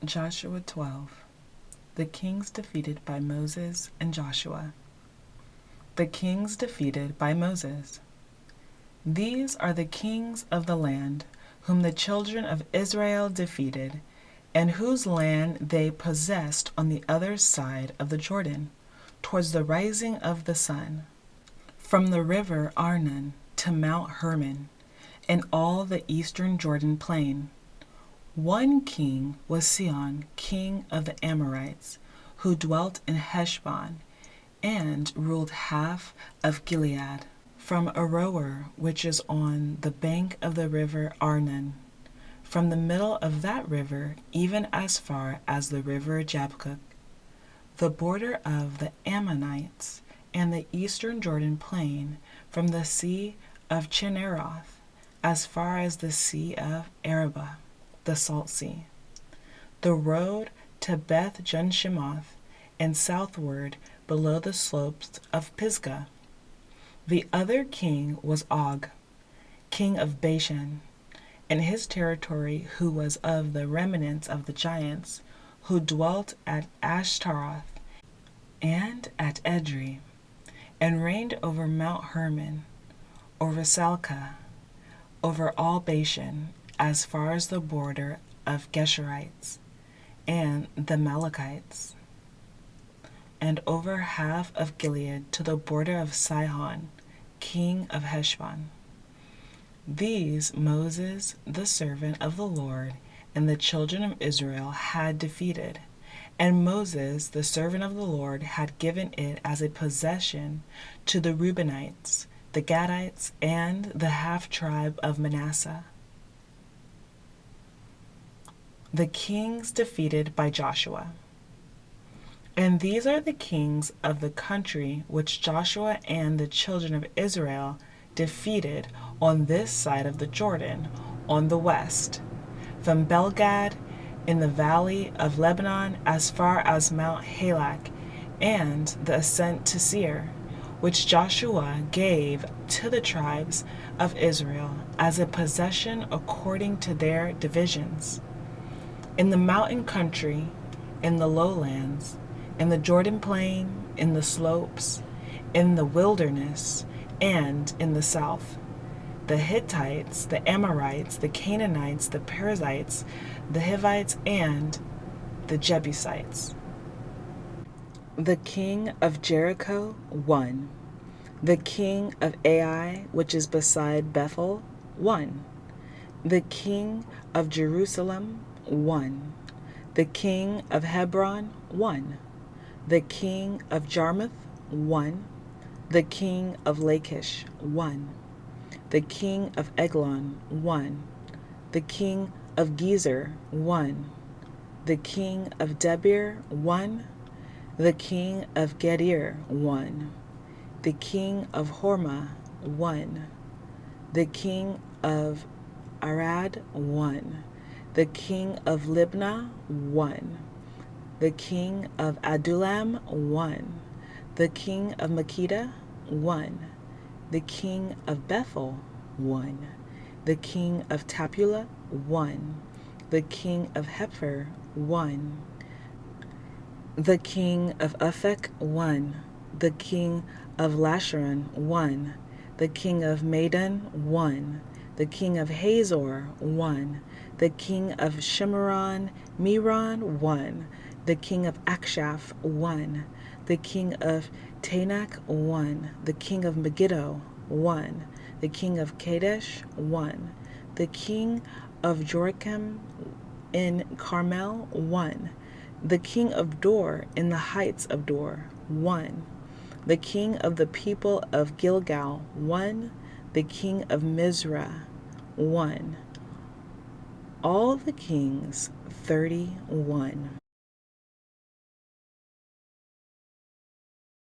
Joshua 12. The kings defeated by Moses and Joshua. The kings defeated by Moses. These are the kings of the land whom the children of Israel defeated, and whose land they possessed on the other side of the Jordan, towards the rising of the sun, from the river Arnon to Mount Hermon, and all the eastern Jordan plain. One king was Sihon, king of the Amorites, who dwelt in Heshbon, and ruled half of Gilead, from Aroer, which is on the bank of the river Arnon, from the middle of that river even as far as the river Jabbok, the border of the Ammonites, and the eastern Jordan plain, from the sea of Chinneroth as far as the sea of Arabah, the salt sea, the road to Beth Junshimoth, and southward below the slopes of Pisgah. The other king was Og, king of Bashan, and his territory, who was of the remnants of the giants, who dwelt at Ashtaroth and at Edrei, and reigned over Mount Hermon, over Salcah, over all Bashan, as far as the border of Geshurites and the Malachites, and over half of Gilead to the border of Sihon, king of Heshbon. These Moses, the servant of the Lord, and the children of Israel had defeated, and Moses, the servant of the Lord, had given it as a possession to the Reubenites, the Gadites, and the half-tribe of Manasseh. The kings defeated by Joshua. And these are the kings of the country which Joshua and the children of Israel defeated on this side of the Jordan, on the west, from Belgad in the valley of Lebanon as far as Mount Halak, and the ascent to Seir, which Joshua gave to the tribes of Israel as a possession according to their divisions. In the mountain country, in the lowlands, in the Jordan plain, in the slopes, in the wilderness, and in the south, the Hittites, the Amorites, the Canaanites, the Perizzites, the Hivites, and the Jebusites. The king of Jericho, 1. The king of Ai, which is beside Bethel, 1. The king of Jerusalem, 1. The king of Hebron, 1. The king of Jarmuth, 1. The king of Lachish, 1. The king of Eglon, 1. The king of Gezer, 1. The king of Debir, 1. The king of Gedir, 1. The king of Hormah, 1. The king of Arad, 1. The king of Libnah, 1. The king of Adullam, 1. The king of Makkedah, 1. The king of Bethel, 1. The king of Tappuah, 1. The king of Hepher, 1. The king of Aphek, 1. The king of Lasharon, 1. The king of Madon, 1. The king of Hazor, 1. The king of Shimron, Meron, 1. The king of Akshaph, 1. The king of Tanakh, 1. The king of Megiddo, 1. The king of Kadesh, 1. The king of Joachim in Carmel, 1. The king of Dor in the heights of Dor, 1. The king of the people of Gilgal, 1. The king of Mizrah, 1. All the kings, 31.